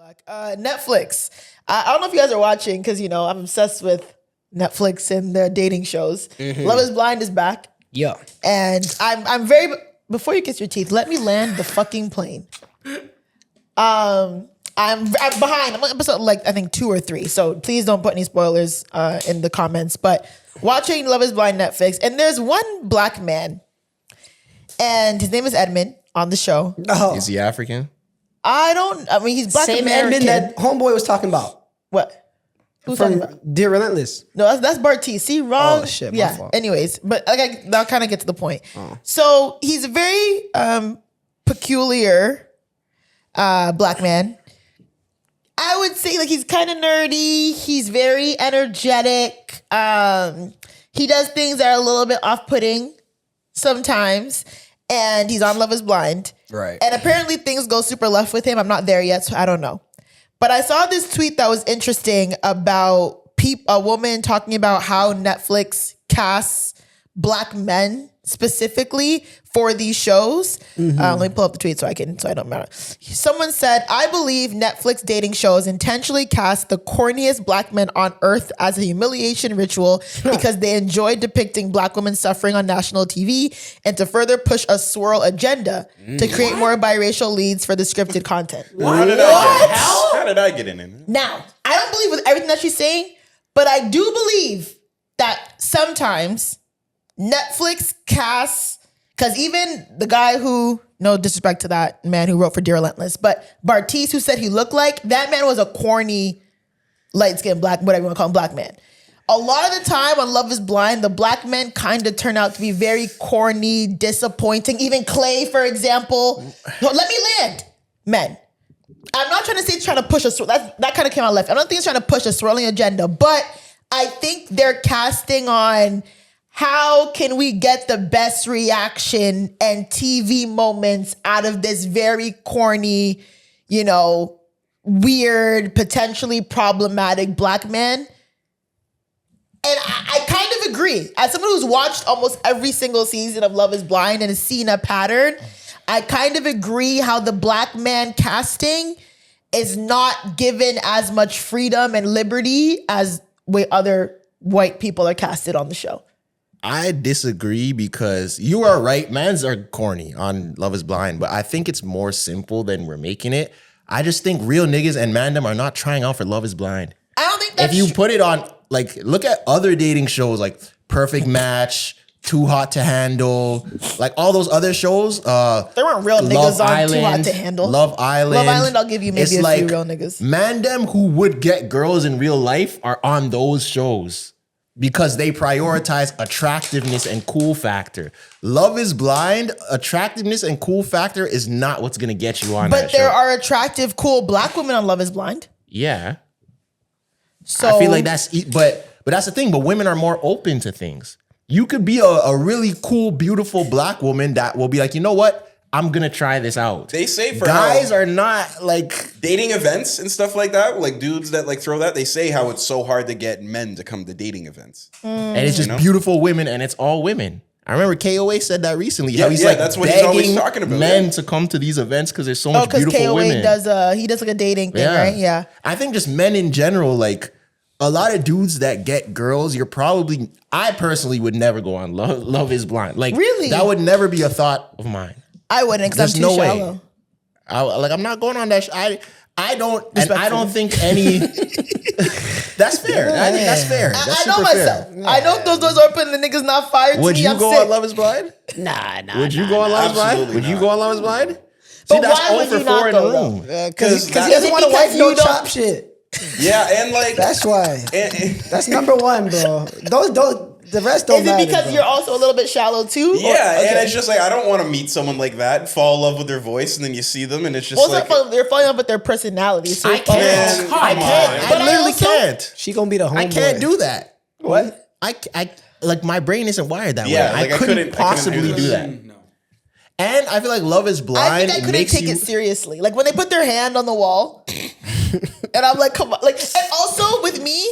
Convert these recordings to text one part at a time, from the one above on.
Black. Netflix. I don't know if you guys are watching because, you know, I'm obsessed with Netflix and their dating shows. Love is Blind is back. Yeah. And I'm very, before you kiss your teeth, let me land the fucking plane. I'm behind. I'm on episode I think 2 or 3. So please don't put any spoilers in the comments. But watching Love is Blind Netflix, and there's one black man, and his name is Edmund on the show. Oh. Is he African? I mean, he's black Same American. Edmund that homeboy was talking about. What? Who's talking From about? Dear Relentless. No, that's Bartiz. See, wrong. Oh, shit, my yeah. fault. Anyways, but I'll kind of get to the point. So he's a very peculiar black man. I would say he's kind of nerdy. He's very energetic. He does things that are a little bit off-putting sometimes. And he's on Love is Blind. Right. And apparently things go super left with him. I'm not there yet, so I don't know. But I saw this tweet that was interesting about a woman talking about how Netflix casts black men specifically for these shows. Let me pull up the tweet so I don't matter. Someone said, I believe Netflix dating shows intentionally cast the corniest black men on earth as a humiliation ritual because they enjoy depicting black women suffering on national TV and to further push a swirl agenda to create more biracial leads for the scripted content. How did I get in it? Now, I don't believe with everything that she's saying, but I do believe that sometimes Netflix casts, because even the guy who, no disrespect to that man who wrote for Dear Relentless, but Bartiz, who said he looked like, that man was a corny, light-skinned black, whatever you want to call him, black man. A lot of the time on Love is Blind, the black men kind of turn out to be very corny, disappointing. Even Clay, for example. No, let me land. Men. I'm not trying to say trying to push that kind of came out left. I don't think it's trying to push a swirling agenda, but I think they're casting on how can we get the best reaction and TV moments out of this very corny, weird, potentially problematic black man. And I kind of agree. As someone who's watched almost every single season of Love is Blind and has seen a pattern, I kind of agree how the black man casting is not given as much freedom and liberty as way other white people are casted on the show. I disagree because you are right. Mans are corny on Love is Blind, but I think it's more simple than we're making it. I just think real niggas and mandem are not trying out for Love is Blind. I don't think that's if you put it on, look at other dating shows like Perfect Match, Too Hot to Handle, all those other shows. There weren't real niggas on Too Hot to Handle. Love Island. Love Island, I'll give you maybe a few real niggas. Mandem who would get girls in real life are on those shows because they prioritize attractiveness and cool factor. Love is Blind, attractiveness and cool factor is not what's going to get you on that show. But there are attractive, cool black women on Love is Blind. Yeah. So I feel like but that's the thing. But women are more open to things. You could be a really cool, beautiful black woman that will be like, you know what? I'm going to try this out. They say for guys are not dating events and stuff like that, dudes that throw that, they say how it's so hard to get men to come to dating events. And it's just beautiful women and it's all women. I remember KOA said that recently. Yeah, how he's that's what he's always talking about. Men to come to these events because there's so much beautiful KOA women. he does a dating thing, right? Yeah. I think just men in general, a lot of dudes that get girls, I personally would never go on Love is Blind. Really? That would never be a thought of mine. I wouldn't because I'm too shallow. I'm not going on that. I don't think any. That's fair. I think that's fair. That's I know myself. Fair. I know if those doors open, the niggas not fired. Would you go on Love is Blind? Nah. Would you go on Love is Blind? Would you go on Love is Blind? But why would you not go though? Because he doesn't want to wife no chop shit. Yeah, and that's why. That's number one, bro. Those the rest don't matter. Is it because you're also a little bit shallow too? Yeah, and it's just I don't want to meet someone like that, fall in love with their voice, and then you see them, and it's just they're falling in love with their personality. So I can't. I literally can't. She gonna be the homeboy. I can't do that. What? I my brain isn't wired that way. I couldn't possibly do that. No. And I feel like Love is Blind. I couldn't take it seriously. When they put their hand on the wall, and I'm like, come on. And also with me,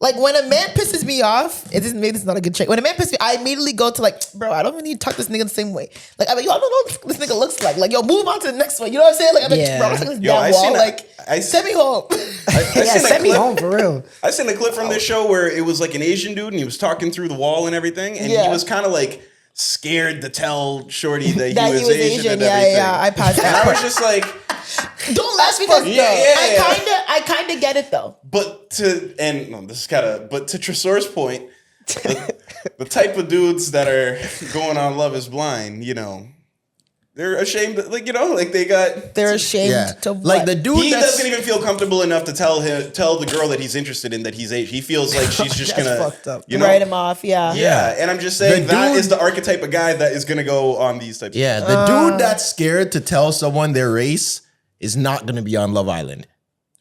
Like when a man pisses me off, maybe this is not a good trait. When a man pisses me, I immediately go to like, bro, I don't even need to talk to this nigga the same way. Like I'm like, yo, I don't know what this nigga looks like. Like, yo, move on to the next one. You know what I'm saying? Like I'm like, bro, I'm like this damn wall. Like, send me home. Send me home for real. I seen a clip from this show where it was like an Asian dude and he was talking through the wall and everything, and he was kind of like scared to tell Shorty that he was Asian and everything. Yeah, I passed And that. I was just like, don't laugh because I kind of get it though. but to Tresor's point, the type of dudes that are going on Love Is Blind, you know, they're ashamed, They're ashamed to what? Like the dude he doesn't even feel comfortable enough to tell the girl that he's interested in that he's Asian. He feels like she's just gonna fucked up. you know, write him off. Yeah, and I'm just saying that is the archetype of guy that is gonna go on these types. Yeah, of the dude that's scared to tell someone their race is not going to be on Love Island.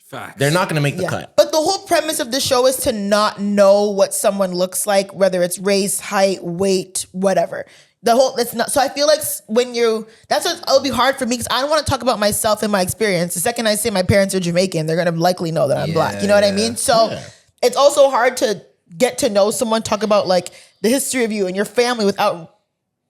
Facts. They're not going to make the cut. But the whole premise of the show is to not know what someone looks like, whether it's race, height, weight, whatever. It's not. So I feel like that's what it'll be hard for me because I don't want to talk about myself and my experience. The second I say my parents are Jamaican, they're gonna likely know that I'm black. You know what I mean? So it's also hard to get to know someone, talk about like the history of you and your family without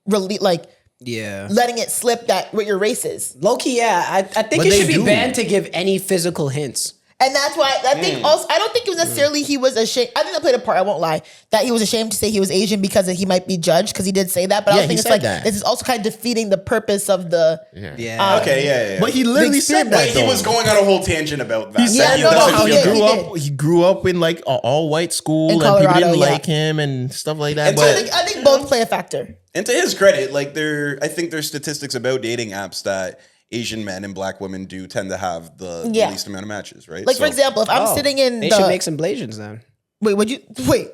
really like. Yeah. Letting it slip that what your race is. Low-key, yeah. I think But it they should be do. banned to give any physical hints. And that's why I think also, I don't think it was necessarily he was ashamed. I think that played a part, I won't lie, that he was ashamed to say he was Asian because he might be judged because he did say that. But I Yeah, don't think he it's said like, that. this is also kind of defeating the purpose of the. Yeah. Okay, yeah. But he literally said that. He was going on a whole tangent about that. He said Yeah, no, about no, how he he did, grew he up. He grew up in like an all-white school, In and people Colorado, didn't yeah. like him and stuff like that. And But I think both play a factor. And to his credit, like I think there's statistics about dating apps that Asian men and black women do tend to have the least amount of matches, right? Like, for example, if I'm sitting in They should make some Blasians then. Wait.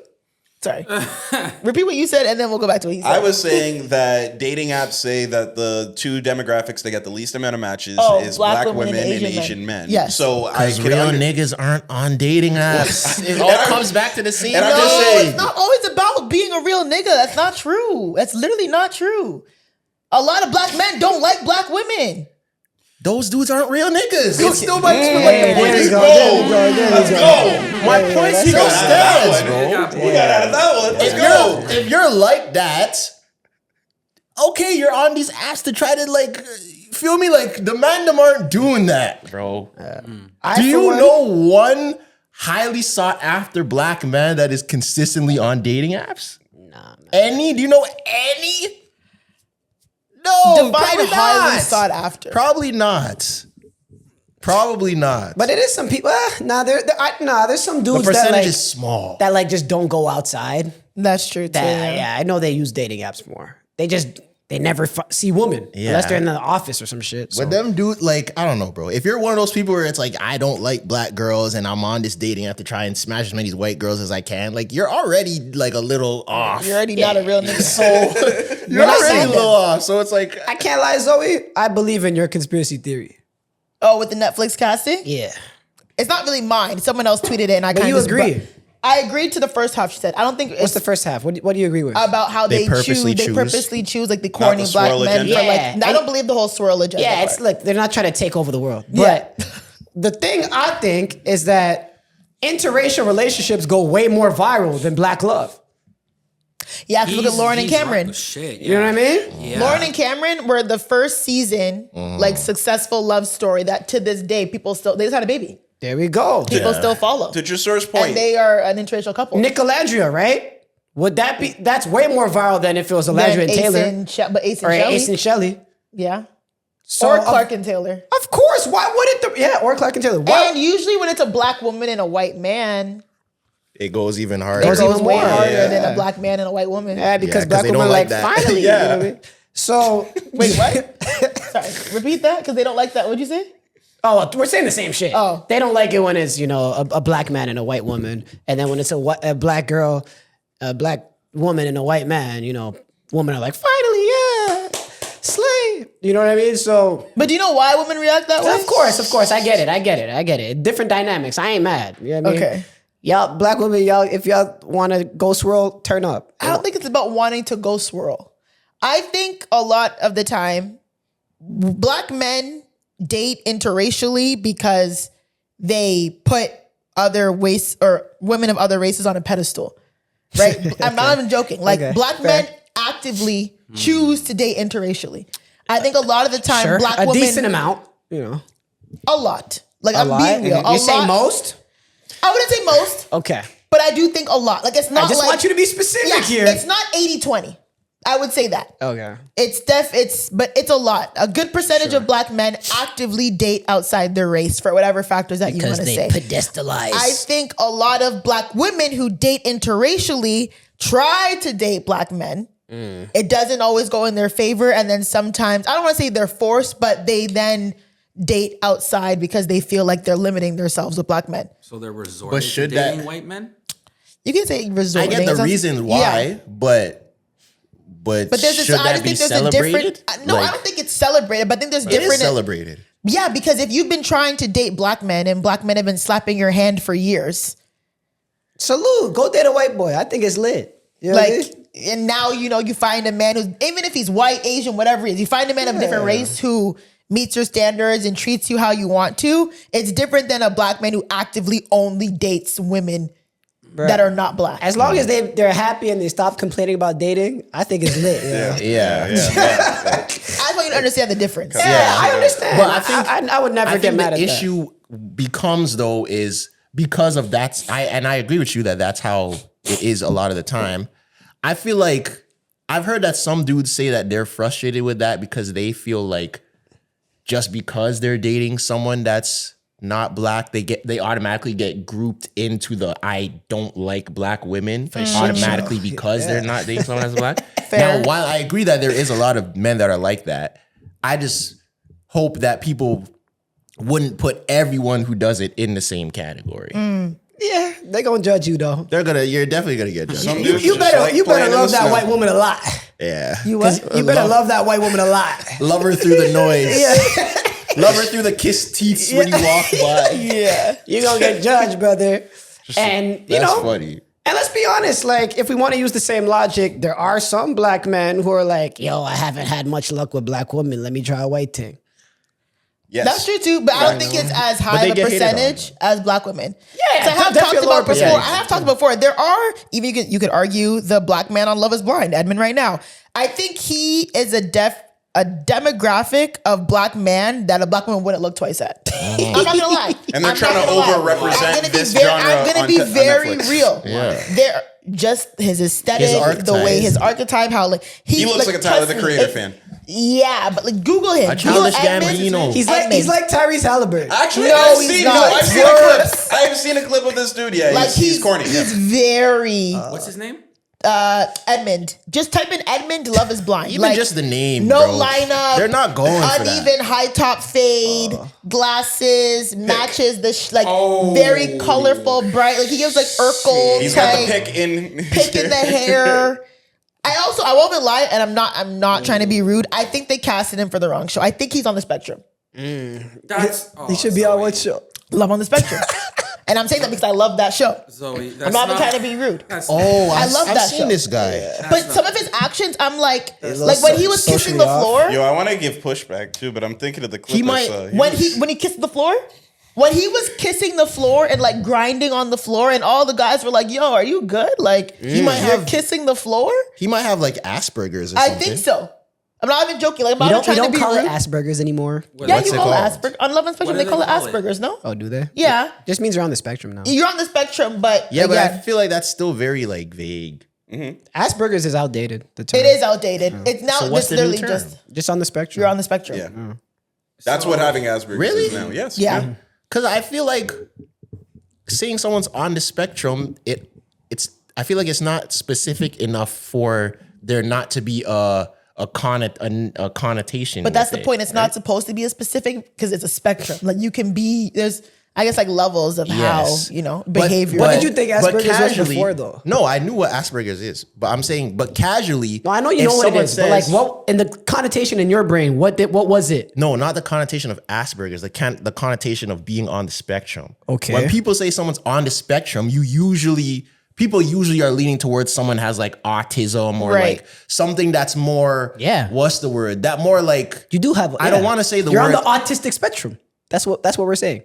Sorry. Repeat what you said and then we'll go back to what he said. I was saying that dating apps say that the two demographics that get the least amount of matches is black women and Asian men. Yes. So because real niggas aren't on dating apps. It all comes back to the same. And I'm No, just saying, it's not always about being a real nigga. That's not true. That's literally not true. A lot of black men don't like black women. Those dudes aren't real niggas. It's still my Let's go. My point still stands, bro. we got out of that one. Let's go. If you're like that, okay, you're on these apps to try to like feel me. Like the man them aren't doing that, bro. Do you know one highly sought after black man that is consistently on dating apps? Nah, man. Any? Do you know any? No, Define probably highly not. sought after. Probably not. Probably not. But it is some people. There's some the dudes percentage that like is small. that like just don't go outside. That's true too. Yeah, I know they use dating apps more. They never see women unless they're in the office or some shit. So. But them dude, like, I don't know, bro. If you're one of those people where it's like, I don't like black girls and I'm on this dating app to try and smash as many white girls as I can, like, you're already like a little off. You're already not a real nigga. So you're already a little off. So it's like, I can't lie, Zoe. I believe in your conspiracy theory. Oh, with the Netflix casting? Yeah. It's not really mine. Someone else tweeted it and I But kind you of agree. I agreed to the first half she said. I don't think What's the first half? What do you agree with? about how they purposely choose. They choose. purposely choose like the corny the black swirl men agenda? for Yeah. like. I don't believe the whole swirl agenda. Yeah, it's part. like they're not trying to take over the world. Yeah. But the thing I think is that interracial relationships go way more viral than black love. Yeah, because look at Lauren and He's right Cameron. with shit, You know what I mean? Yeah. Lauren and Cameron were the first season like successful love story that to this day people still they just had a baby. There we go. People still follow. To Tresor's point, And they are an interracial couple. Nicolandria, right? Would that be? That's way more viral than if it was Alandria and Taylor But Ace and or Shelley. Ace and Shelley. Yeah. So Or Clark and Taylor. Of course. Why wouldn't or Clark and Taylor? Why? And usually when it's a black woman and a white man, it goes even harder. it goes even way more. harder Yeah. than a black man and a white woman. Yeah, because 'cause black they women don't like like that. finally. Yeah. You know what I mean? So Wait, what? Sorry. Repeat that because they don't like that. What'd you say? oh, we're saying the same shit. Oh. They don't like it when it's a black man and a white woman, and then when it's a black girl, a black woman and a white man, women are like finally, yeah, slay. You know what I mean? So But do you know why women react that way? of course, I get it. Different dynamics. I ain't mad. You know what I mean? Okay. Y'all, black women, if y'all want to go swirl, turn up. I don't think it's about wanting to go swirl. I think a lot of the time, black men date interracially because they put other race or women of other races on a pedestal, right? I'm not even joking. Like black men actively choose to date interracially. I think a lot of the time, black a women, decent amount, a lot. Like a I'm lot. being real. You say most? I wouldn't say most, Okay. but I do think a lot. Like it's not. I just like, want you to be specific here. It's not 80-20. I would say that. Okay. But it's a lot. A good percentage of black men actively date outside their race for whatever factors that you want to say. pedestalize. I think a lot of black women who date interracially try to date black men. It doesn't always go in their favor. And then sometimes, I don't want to say they're forced, but they then date outside because they feel like they're limiting themselves with black men. So they're resorting to should dating that- white men? You can say I resorting. get the reasons why, Yeah. but But there's should I that just be think there's celebrated? a different. No, I don't think it's celebrated, but I think there's It is different. celebrated. Yeah, because if you've been trying to date black men and black men have been slapping your hand for years, Salute. Go date a white boy. I think it's lit. You know what I like, mean? and now you find a man who's, even if he's white, Asian, whatever it is, you find a man of a different race who meets your standards and treats you how you want to. It's different than a black man who actively only dates women that are not black. As long as they're happy and they stop complaining about dating, I think it's lit. Yeah. I just want you to understand the difference. Yeah, I understand. But I think I would never I get think mad the at issue becomes though is because of that. I agree with you that that's how it is a lot of the time. I feel like I've heard that some dudes say that they're frustrated with that because they feel like just because they're dating someone that's not black, they automatically get grouped into the I don't like black women automatically because they're not dating someone that's black. Fair. Now, while I agree that there is a lot of men that are like that, I just hope that people wouldn't put everyone who does it in the same category. Yeah, they gonna judge you though. You're definitely gonna get judged. Some dudes You just better like you better playing in love the that snow. white woman a lot. Yeah. You what? You better love that white woman a lot. Love her through the noise. Love her through the kiss teeth when you walk by. Yeah. You're gonna get judged, brother. And you That's know, funny. and let's be honest, like if we want to use the same logic, there are some black men who are like, yo, I haven't had much luck with black women. Let me try a white thing. Yes. That's true too, but I don't think it's as high they of a get hated on. percentage as black women. Yeah, 'Cause I have definitely talked a lower about before. percentage. I have talked before. There are even you could argue the black man on Love Is Blind, Edmund, right now. I think he is a demographic of black man that a black woman wouldn't look twice at. I'm not gonna lie. And they're I'm trying not to gonna lie. over-represent I'm gonna be this very- genre I'm gonna on be on very Netflix. real. Yeah. They're just his aesthetic, the way his archetype, how like He looks like a Tyler, the trust me, Creator if- fan. Yeah, but like Google him. A childish Google Edmund. Gambino. He's Edmund. like Tyrese Halliburton. Actually, No, I've he's seen not. I've seen a Worse. clip. I've seen a clip of this dude. Yeah, Like he's corny. He's Yeah. very What's his name? Edmund. Just type in Edmund. Love Is Blind. Even just the name, No bro. lineup. They're not going for that. Uneven high top fade. Glasses matches the Oh. very colorful, bright. Like he gives like Urkel. He's got the type, pick in. pick in the hair. I won't even lie, and I'm not trying to be rude. I think they casted him for the wrong show. I think he's on the spectrum. That's He should be on what show? Love on the Spectrum. And I'm saying that because I love that show. Zoe. I'm not even trying to be rude. Oh, I love I've that seen show. this guy. But some of his actions, I'm like little when he was socially kissing the off. floor, Yo, I want to give pushback too, but I'm thinking of the clip. He might- when he kissed the floor, when he was kissing the floor and like grinding on the floor, and all the guys were like, "Yo, are you good? Like He might you're have kissing the floor." he might have like Asperger's or I something. think so. I'm not even joking. Like I'm We not don't, we trying to don't be call it rude. Asperger's anymore. Yeah, What's you it call it called? Asperger on Love and Spectrum. What They do call they it call it? Asperger's. No. Oh, do they? Yeah, Just means you're on the spectrum now. you're on the spectrum, but Yeah, but I again, feel like that's still very like vague. Asperger's is outdated. The term. it is outdated. It's now So what's just the new literally term? Just on the spectrum. you're on the spectrum. Yeah, that's what having Asperger's Really? is now. Yes. Yeah. Because I feel like saying someone's on the spectrum, I feel like it's not specific enough for there not to be a connotation. But that's with the it, point. It's not supposed to be a specific because it's a spectrum. Like you can be there's I guess like levels of Yes. how But- behavior. What did you think but Asperger's was casually- before, though? No, I knew what Asperger's is, but I'm saying, but casually. No, I know you if know what it someone is, but like, says- what in the connotation in your brain? What was it? No, not the connotation of Asperger's, the connotation of being on the spectrum. Okay. When people say someone's on the spectrum, people usually are leaning towards someone has like autism or Right. like something that's more, Yeah. what's the word? That more like, You do have. I don't wanna say the You're word- on the autistic spectrum. That's what we're saying.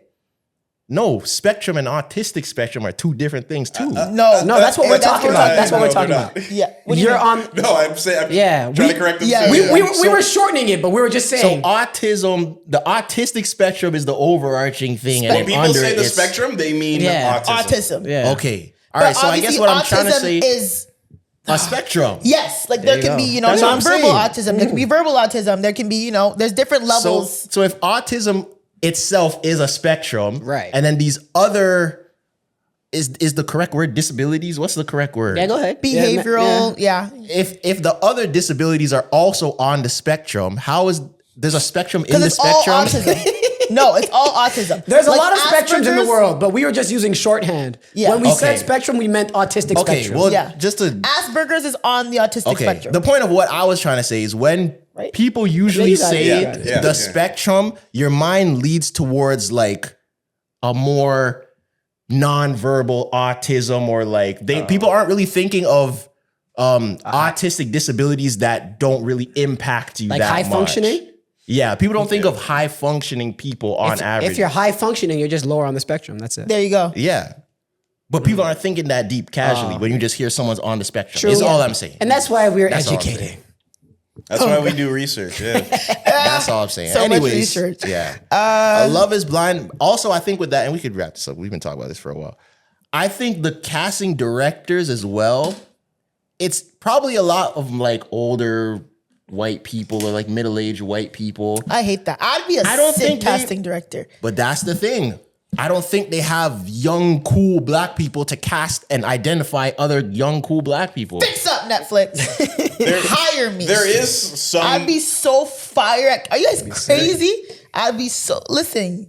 No, spectrum and autistic spectrum are two different things too. No, that's what we're talking about. That's what we're talking they're not. about. Yeah, what do you You're mean? on. No, I'm saying. Yeah, trying to correct them. yeah, too. We were shortening it, but we were just So saying. autism, the autistic spectrum is the overarching thing, and When then people under say the it's- spectrum, they mean Yeah. autism. Autism. Yeah. Okay, all right. But So I guess obviously what I'm trying to autism say is a spectrum. yes, like there you can go. be, you know, That's what I'm nonverbal saying. autism, there can be verbal autism, there can be, you know, there's different So, levels. so if autism itself is a spectrum, Right. and then these other is the correct word disabilities? What's the correct word? Yeah, go ahead. Behavioral, yeah. If the other disabilities are also on the spectrum, how is there's a spectrum in Because the it's all spectrum? autism. No, it's all autism. There's a Like lot of spectrums in the Asperger's- world, but we were just using shorthand. Yeah. When we Okay. said spectrum, we meant autistic Okay, spectrum. well, Yeah. just to Asperger's is on the autistic okay. spectrum. The point of what I was trying to say is when Right. people usually you got it, say you got it. Yeah, the yeah. spectrum, your mind leads towards like a more nonverbal autism, or like people aren't really thinking of autistic disabilities that don't really impact you Like that high much. functioning? Yeah, people don't think of high functioning people on average. If you're high functioning, you're just lower on the spectrum. That's it. There you go. Yeah. But people aren't thinking that deep casually when you just hear someone's on the spectrum. True. Is all Yeah. I'm saying. And that's why we're That's all I'm educating. saying. That's why we do research. Yeah. That's all I'm saying. So much Anyways, research. yeah. Love is Blind. Also, I think with that, and we could wrap this up. We've been talking about this for a while. I think the casting directors as well, it's probably a lot of like older white people or like middle-aged white people. I hate that. I'd be a I don't sick think they- casting director. But that's the thing. I don't think they have young, cool black people to cast and identify other young, cool black people. Fix up Netflix. Hire me. There is some. I'd be so fired. Are you guys crazy? I'd be so. Listen,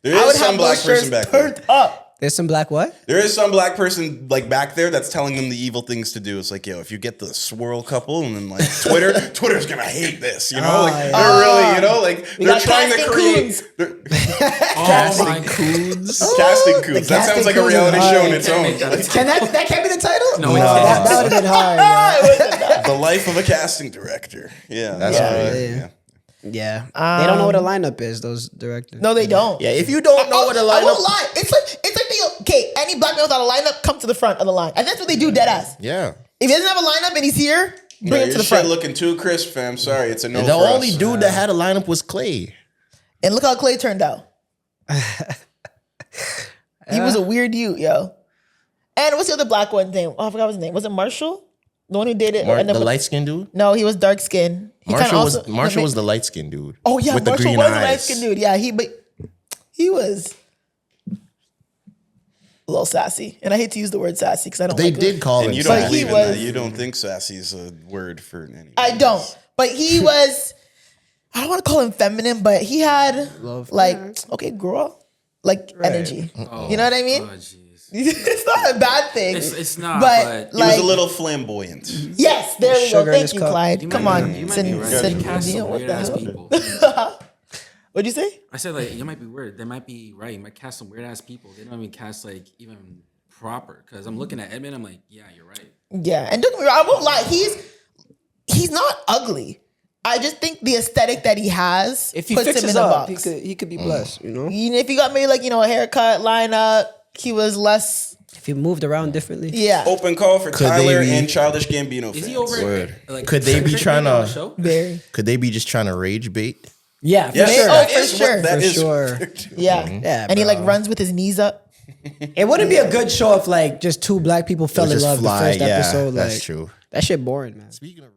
there I would is some have black those shirts person back there. turned up. There's some black what? There is some black person like back there that's telling them the evil things to do. It's like, yo, if you get the swirl couple, and then like Twitter's gonna hate this, you know? Like they're really, you know, like they're got trying to casting create coons. Oh my coons. casting coons. That sounds like a casting reality coons show are in hard. its own. Like, Can that can't be the title? No, it that, can't. that would have been hard. the life of a casting director. Yeah, That's right. Yeah. Yeah. They don't know what a lineup is, those directors. No, they don't. Yeah, if you don't know what a I won't lineup... lie. It's like they okay. Any black man without a lineup, come to the front of the line, and that's what they do. Dead ass. Yeah. If he doesn't have a lineup and he's here, bring Bro, him your to the shit front. looking too crisp, fam. Sorry, it's a no. The for only us. dude that had a lineup was Clay. And look how Clay turned out. He was a weird dude, yo. And what's the other black one name? Oh, I forgot his name. Was it Marshall? The one who dated The light-skinned dude? No, he was dark skinned. Marshall was the light-skinned dude. Oh yeah, with the Marshall green was a eyes. light skinned dude. Yeah, he was a little sassy. And I hate to use the word sassy because I don't They like did it. call him. And you But don't he believe in was- that. You don't think sassy's a word for anything. I don't. But he was I don't want to call him feminine, but he had okay, girl. Like energy. You know what I mean? Oh, jeez. It's not a bad thing. It's not, But but- He like was a little flamboyant. yes, there we go. Sugar in Thank his you, cup. Clyde. You Come might on. be- you might Send be right. You cast some what weird the ass hell? people. What'd you say? I said like you might be weird. They might be right. You might cast some weird ass people. They don't even cast like even proper. Because I'm looking at Edmund. I'm like, yeah, you're right. Yeah, and don't get me wrong, I won't lie. He's not ugly. I just think the aesthetic that he has If he puts him fixes in a up, box. he could be blessed, you know? Even if he got maybe like a haircut, lineup, he was less. If he moved around differently. Yeah, Open call for Could they Tyler be- and Childish Gambino Is fans. he over? Word. Like, Could they be trying on to- the show? very. Could they be just trying to rage bait? Yeah, for Yeah, sure. that for is what- sure. that For is- sure. Yeah, Yeah, and he like bro. runs with his knees up. It wouldn't be a good show if like just two black people fell in Just love fly, the first yeah, episode. that's Like true. that shit boring, man. Speaking of